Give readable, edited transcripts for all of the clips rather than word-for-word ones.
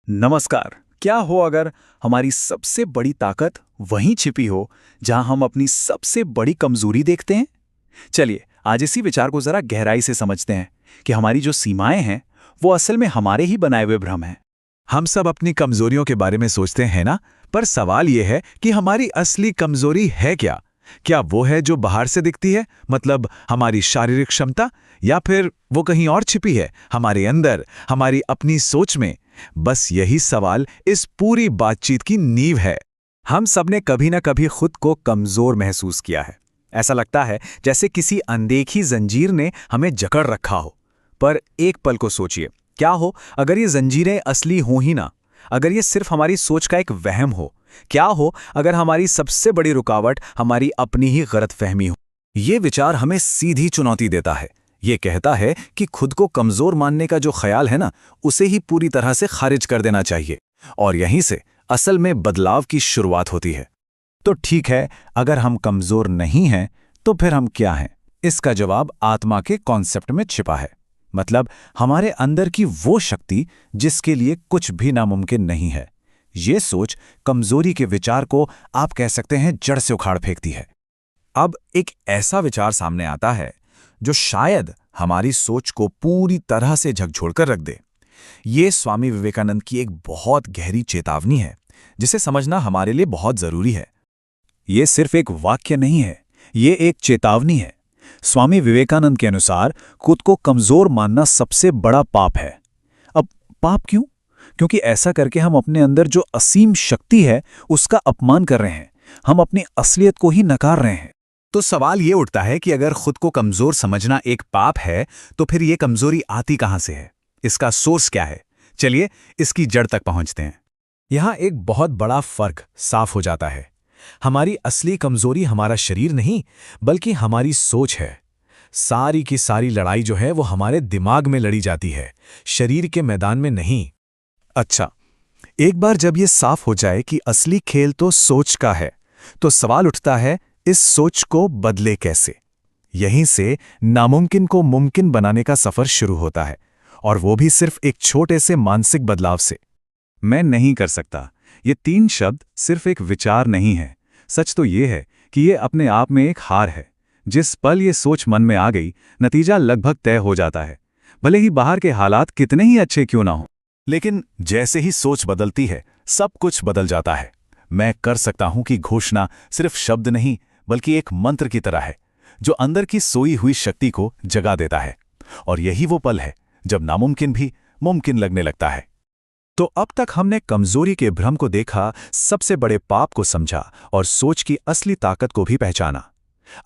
नमस्कार। क्या हो अगर हमारी सबसे बड़ी ताकत वहीं छिपी हो जहां हम अपनी सबसे बड़ी कमजोरी देखते हैं। चलिए आज इसी विचार को जरा गहराई से समझते हैं कि हमारी जो सीमाएं हैं वो असल में हमारे ही बनाए हुए भ्रम हैं। हम सब अपनी कमजोरियों के बारे में सोचते हैं ना। पर सवाल यह है कि हमारी असली कमजोरी है क्या? क्या वो है जो बाहर से दिखती है, मतलब हमारी शारीरिक क्षमता, या फिर वो कहीं और छिपी है, हमारे अंदर, हमारी अपनी सोच में? बस यही सवाल इस पूरी बातचीत की नींव है। हम सबने कभी ना कभी खुद को कमजोर महसूस किया है। ऐसा लगता है जैसे किसी अनदेखी जंजीर ने हमें जकड़ रखा हो। पर एक पल को सोचिए, क्या हो अगर ये जंजीरें असली हों ही ना, अगर ये सिर्फ हमारी सोच का एक वहम हो? क्या हो अगर हमारी सबसे बड़ी रुकावट हमारी अपनी ही गलतफहमी हो? ये विचार हमें सीधी चुनौती देता है। ये कहता है कि खुद को कमजोर मानने का जो ख्याल है ना, उसे ही पूरी तरह से खारिज कर देना चाहिए। और यहीं से असल में बदलाव की शुरुआत होती है। तो ठीक है, अगर हम कमजोर नहीं हैं तो फिर हम क्या हैं? इसका जवाब आत्मा के कॉन्सेप्ट में छिपा है। मतलब हमारे अंदर की वो शक्ति जिसके लिए कुछ भी नामुमकिन नहीं है। ये सोच कमजोरी के विचार को आप कह सकते हैं जड़ से उखाड़ फेंकती है। अब एक ऐसा विचार सामने आता है जो शायद हमारी सोच को पूरी तरह से झकझोरकर रख दे। ये स्वामी विवेकानंद की एक बहुत गहरी चेतावनी है जिसे समझना हमारे लिए बहुत जरूरी है। ये सिर्फ एक वाक्य नहीं है, ये एक चेतावनी है। स्वामी विवेकानंद के अनुसार खुद को कमजोर मानना सबसे बड़ा पाप है। अब पाप क्यों? क्योंकि ऐसा करके हम अपने अंदर जो असीम शक्ति है उसका अपमान कर रहे हैं। हम अपनी असलियत को ही नकार रहे हैं। तो सवाल ये उठता है कि अगर खुद को कमजोर समझना एक पाप है तो फिर ये कमजोरी आती कहां से है? इसका सोर्स क्या है? चलिए इसकी जड़ तक पहुंचते हैं। यहां एक बहुत बड़ा फर्क साफ हो जाता है। हमारी असली कमजोरी हमारा शरीर नहीं, बल्कि हमारी सोच है। सारी की सारी लड़ाई जो है वो हमारे दिमाग में लड़ी जाती है, शरीर के मैदान में नहीं। अच्छा, एक बार जब ये साफ हो जाए कि असली खेल तो सोच का है, तो सवाल उठता है, इस सोच को बदले कैसे? यहीं से नामुमकिन को मुमकिन बनाने का सफर शुरू होता है, और वो भी सिर्फ एक छोटे से मानसिक बदलाव से। मैं नहीं कर सकता, ये 3 शब्द सिर्फ एक विचार नहीं है। सच तो ये है कि ये अपने आप में एक हार है। जिस पल ये सोच मन में आ गई, नतीजा लगभग तय हो जाता है, भले ही बाहर के हालात कितने ही अच्छे क्यों ना हो। लेकिन जैसे ही सोच बदलती है, सब कुछ बदल जाता है। मैं कर सकता हूं कि घोषणा सिर्फ शब्द नहीं, बल्कि एक मंत्र की तरह है जो अंदर की सोई हुई शक्ति को जगा देता है। और यही वो पल है जब नामुमकिन भी मुमकिन लगने लगता है। तो अब तक हमने कमजोरी के भ्रम को देखा, सबसे बड़े पाप को समझा और सोच की असली ताकत को भी पहचाना।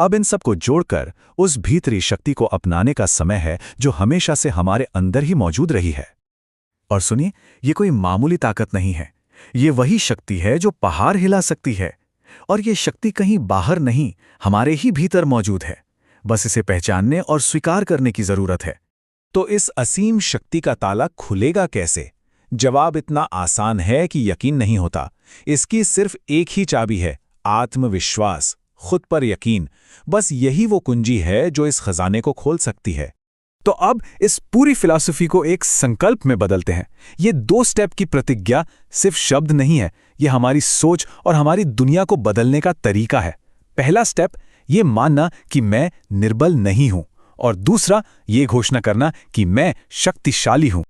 अब इन सब को जोड़कर उस भीतरी शक्ति को अपनाने का समय है जो हमेशा से हमारे अंदर ही मौजूद रही है। और सुनिए, ये कोई मामूली ताकत नहीं है। ये वही शक्ति है जो पहाड़ हिला सकती है। और ये शक्ति कहीं बाहर नहीं, हमारे ही भीतर मौजूद है। बस इसे पहचानने और स्वीकार करने की जरूरत है। तो इस असीम शक्ति का ताला खुलेगा कैसे? जवाब इतना आसान है कि यकीन नहीं होता। इसकी सिर्फ एक ही चाबी है, आत्मविश्वास, खुद पर यकीन। बस यही वो कुंजी है जो इस खजाने को खोल सकती है। तो अब इस पूरी फिलॉसफी को एक संकल्प में बदलते हैं। ये 2 स्टेप की प्रतिज्ञा सिर्फ शब्द नहीं है, ये हमारी सोच और हमारी दुनिया को बदलने का तरीका है। पहला स्टेप, ये मानना कि मैं निर्बल नहीं हूं, और दूसरा, ये घोषणा करना कि मैं शक्तिशाली हूं।